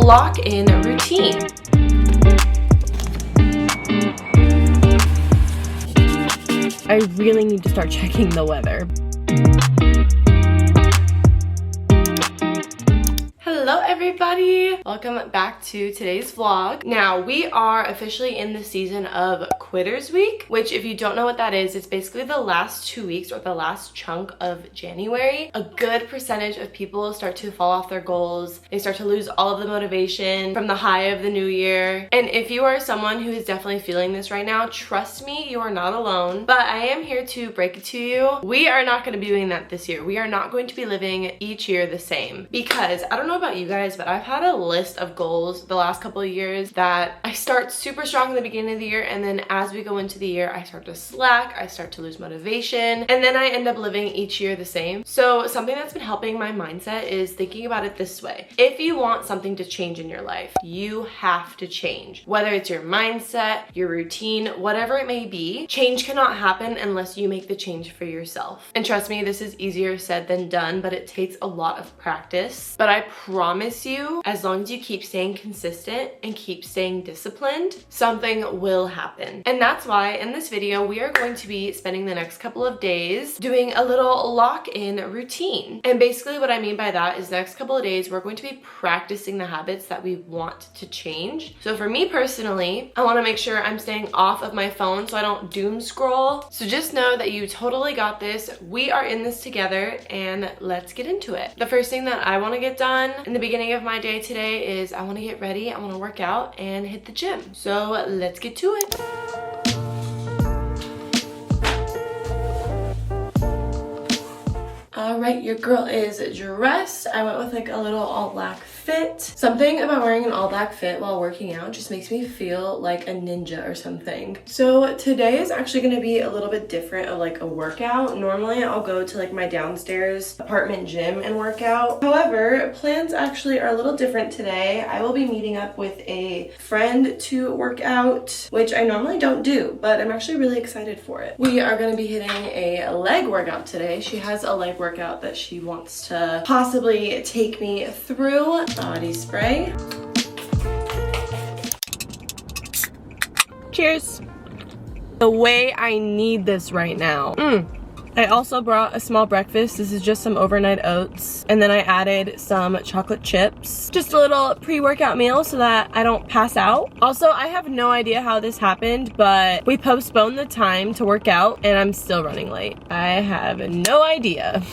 lock-in routine. I really need to start checking the weather. Hello everybody! Welcome back to today's vlog. Now, we are officially in the season of Quitters Week, which if you don't know what that is, it's basically the last 2 weeks or the last chunk of January. A good percentage of people start to fall off their goals. They start to lose all of the motivation from the high of the new year. And if you are someone who is definitely feeling this right now, trust me, you are not alone. But I am here to break it to you. We are not going to be doing that this year. We are not going to be living each year the same, because I don't know about you guys, but I've had a list of goals the last couple of years that I start super strong in the beginning of the year, and then as we go into the year, I start to slack, I start to lose motivation, and then I end up living each year the same. So something that's been helping my mindset is thinking about it this way. If you want something to change in your life, you have to change. Whether it's your mindset, your routine, whatever it may be, change cannot happen unless you make the change for yourself. And trust me, this is easier said than done, but it takes a lot of practice. But I promise you, as long as you keep staying consistent and keep staying disciplined, something will happen. And that's why in this video, we are going to be spending the next couple of days doing a little lock-in routine. And basically what I mean by that is the next couple of days, we're going to be practicing the habits that we want to change. So for me personally, I want to make sure I'm staying off of my phone so I don't doom scroll. So just know that you totally got this. We are in this together, and let's get into it. The first thing that I want to get done in the beginning of my day today is I want to get ready, I want to work out and hit the gym. So let's get to it. All right, your girl is dressed. I went with like a little all black fit. Something about wearing an all black fit while working out just makes me feel like a ninja or something. So today is actually gonna be a little bit different of like a workout. Normally I'll go to like my downstairs apartment gym and work out. However, plans actually are a little different today. I will be meeting up with a friend to work out, which I normally don't do, but I'm actually really excited for it. We are gonna be hitting a leg workout today. She has a leg workout that she wants to possibly take me through. Body spray. Cheers. The way I need this right now. I also brought a small breakfast. This is just some overnight oats. And then I added some chocolate chips. Just a little pre-workout meal so that I don't pass out. Also, I have no idea how this happened, but we postponed the time to work out and I'm still running late. I have no idea.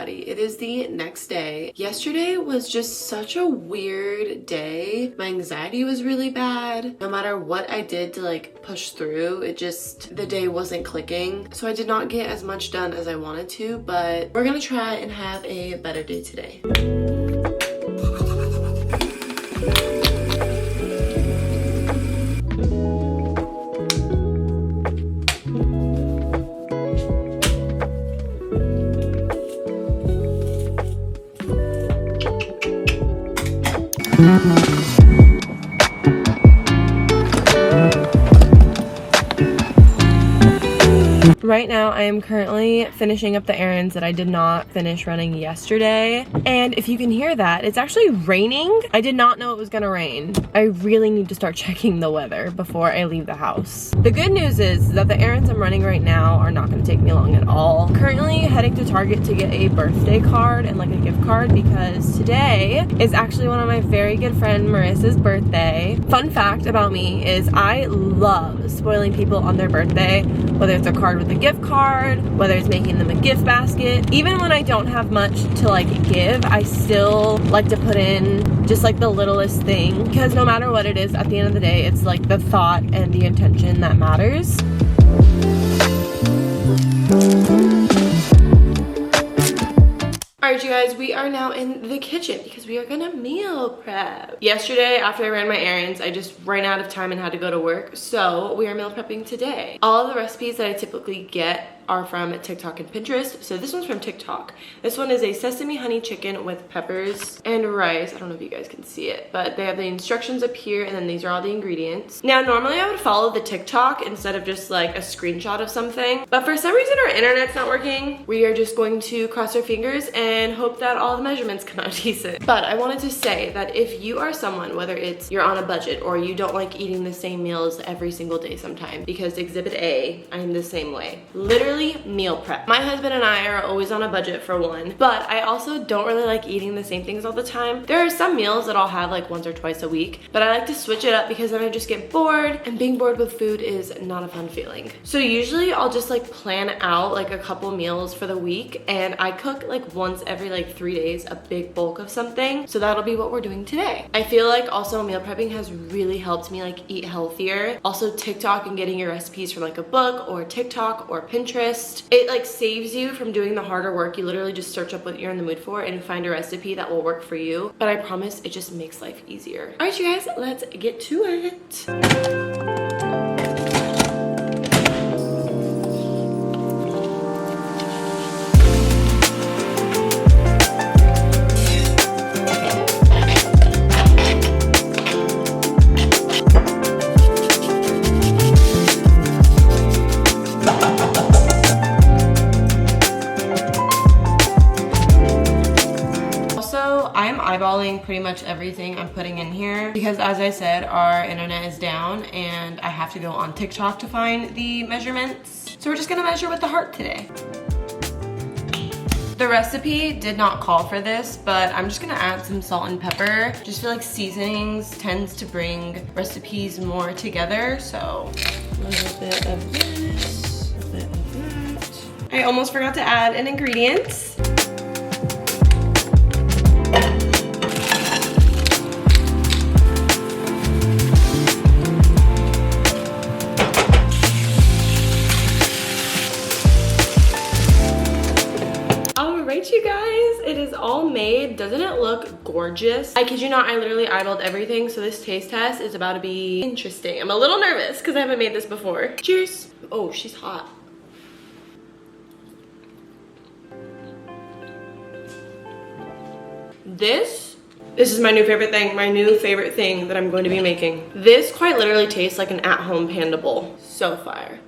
It is the next day. Yesterday was just such a weird day. My anxiety was really bad. No matter what I did to like push through, the day wasn't clicking. So I did not get as much done as I wanted to, but we're gonna try and have a better day today. Right now, I am currently finishing up the errands that I did not finish running yesterday. And if you can hear that, it's actually raining. I did not know it was gonna rain. I really need to start checking the weather before I leave the house. The good news is that the errands I'm running right now are not gonna take me long at all. Currently heading to Target to get a birthday card and like a gift card because today is actually one of my very good friend Marissa's birthday. Fun fact about me is I love spoiling people on their birthday, whether it's a card with a gift card, whether it's making them a gift basket. Even when I don't have much to like give, I still like to put in just like the littlest thing, because no matter what it is, at the end of the day, it's like the thought and the intention that matters. Alright you guys, we are now in the kitchen because we are gonna meal prep. Yesterday, after I ran my errands, I just ran out of time and had to go to work. So we are meal prepping today. All of the recipes that I typically get are from TikTok and Pinterest. So this one's from TikTok. This one is a sesame honey chicken with peppers and rice. I don't know if you guys can see it, but they have the instructions up here and then these are all the ingredients. Now, normally I would follow the TikTok instead of just like a screenshot of something, but for some reason our internet's not working. We are just going to cross our fingers and hope that all the measurements come out decent. But I wanted to say that if you are someone, whether it's you're on a budget or you don't like eating the same meals every single day sometime, because exhibit A, I'm the same way. Literally meal prep. My husband and I are always on a budget for one, but I also don't really like eating the same things all the time. There are some meals that I'll have like once or twice a week, but I like to switch it up because then I just get bored, and being bored with food is not a fun feeling. So usually I'll just like plan out like a couple meals for the week, and I cook like once every like 3 days a big bulk of something. So that'll be what we're doing today. I feel like also meal prepping has really helped me like eat healthier. Also TikTok and getting your recipes from like a book or TikTok or Pinterest. It like saves you from doing the harder work. You literally just search up what you're in the mood for and find a recipe that will work for you. But I promise it just makes life easier. All right, you guys, let's get to it. Eyeballing pretty much everything I'm putting in here because, as I said, our internet is down and I have to go on TikTok to find the measurements. So we're just gonna measure with the heart today. The recipe did not call for this, but I'm just gonna add some salt and pepper. Just feel like seasonings tends to bring recipes more together, so a little bit of this, a little bit of that. I almost forgot to add an ingredient. You guys, it is all made. Doesn't it look gorgeous? I kid you not, I literally eyeballed everything, so this taste test is about to be interesting. I'm a little nervous because I haven't made this before. Cheers. Oh, she's hot. This is my new favorite thing, that I'm going to be making. This quite literally tastes like an at-home panda bowl. So fire.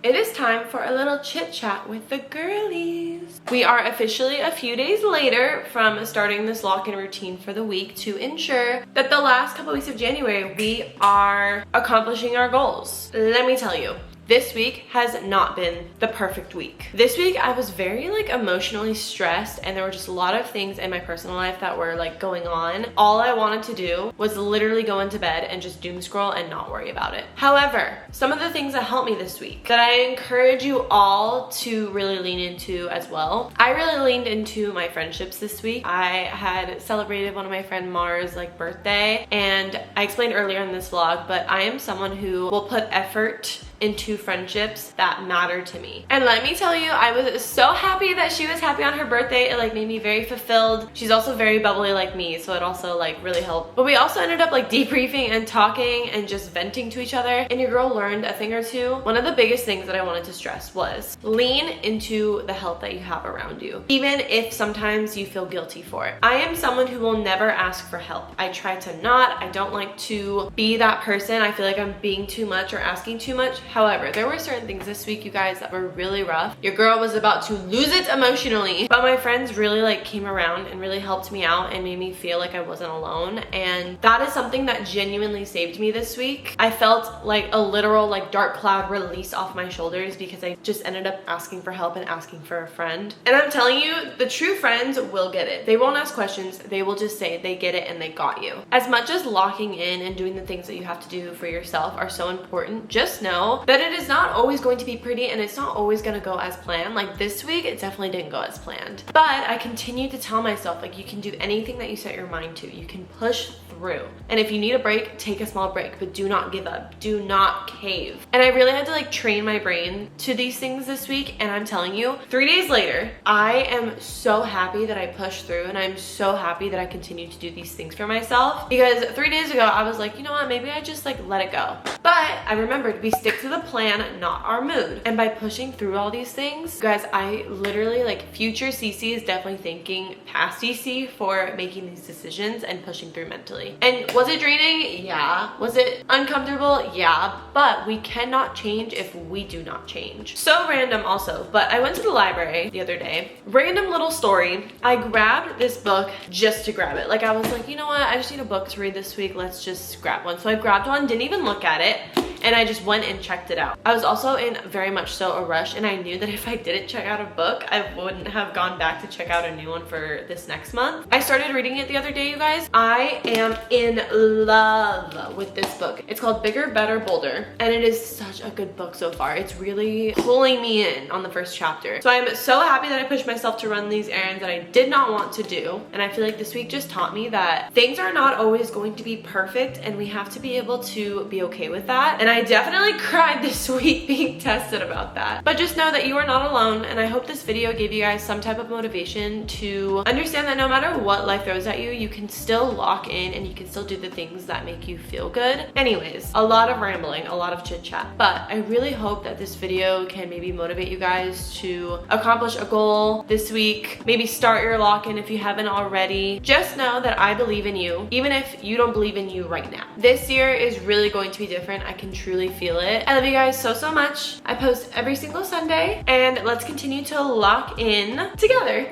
It is time for a little chit chat with the girlies. We are officially a few days later from starting this lock-in routine for the week to ensure that the last couple weeks of January we are accomplishing our goals. Let me tell you, this week has not been the perfect week. This week I was very like emotionally stressed, and there were just a lot of things in my personal life that were like going on. All I wanted to do was literally go into bed and just doom scroll and not worry about it. However, some of the things that helped me this week that I encourage you all to really lean into as well. I really leaned into my friendships this week. I had celebrated one of my friend Mars' like birthday, and I explained earlier in this vlog, but I am someone who will put effort into friendships that matter to me. And let me tell you, I was so happy that she was happy on her birthday. It like made me very fulfilled. She's also very bubbly like me, so it also like really helped. But we also ended up like debriefing and talking and just venting to each other, and your girl learned a thing or two. One of the biggest things that I wanted to stress was lean into the help that you have around you, even if sometimes you feel guilty for it. I am someone who will never ask for help. I try to not. I don't like to be that person. I feel like I'm being too much or asking too much. However, there were certain things this week, you guys, that were really rough. Your girl was about to lose it emotionally, but my friends really like came around and really helped me out and made me feel like I wasn't alone. And that is something that genuinely saved me this week. I felt like a literal like dark cloud release off my shoulders because I just ended up asking for help and asking for a friend. And I'm telling you, the true friends will get it. They won't ask questions. They will just say they get it and they got you. As much as locking in and doing the things that you have to do for yourself are so important, just know that it is not always going to be pretty and it's not always going to go as planned. Like this week, it definitely didn't go as planned. But I continue to tell myself, like, you can do anything that you set your mind to. You can push through. And if you need a break, take a small break, but do not give up. Do not cave. And I really had to like train my brain to these things this week. And I'm telling you, 3 days later, I am so happy that I pushed through, and I'm so happy that I continue to do these things for myself, because 3 days ago I was like, you know what, maybe I just like let it go. But I remembered we stick to the plan, not our mood. And by pushing through all these things, guys, I literally like future CC is definitely thanking past CC for making these decisions and pushing through mentally. And was it draining? Yeah. Was it uncomfortable? Yeah. But we cannot change if we do not change. So random also, but I went to the library the other day. Random little story. I grabbed this book just to grab it. Like I was like, you know what? I just need a book to read this week. Let's just grab one. So I grabbed one, didn't even look at it. And I just went and checked it out. I was also in very much so a rush, and I knew that if I didn't check out a book, I wouldn't have gone back to check out a new one for this next month. I started reading it the other day, you guys. I am in love with this book. It's called Bigger, Better, Bolder, and it is such a good book so far. It's really pulling me in on the first chapter. So I'm so happy that I pushed myself to run these errands that I did not want to do. And I feel like this week just taught me that things are not always going to be perfect, and we have to be able to be okay with that. And I definitely cried this week being tested about that. But just know that you are not alone, and I hope this video gave you guys some type of motivation to understand that no matter what life throws at you, you can still lock in and you can still do the things that make you feel good. Anyways, a lot of rambling, a lot of chit chat, but I really hope that this video can maybe motivate you guys to accomplish a goal this week. Maybe start your lock-in if you haven't already. Just know that I believe in you, even if you don't believe in you right now. This year is really going to be different. I can truly feel it. I love you guys so, so much. I post every single Sunday, and let's continue to lock in together.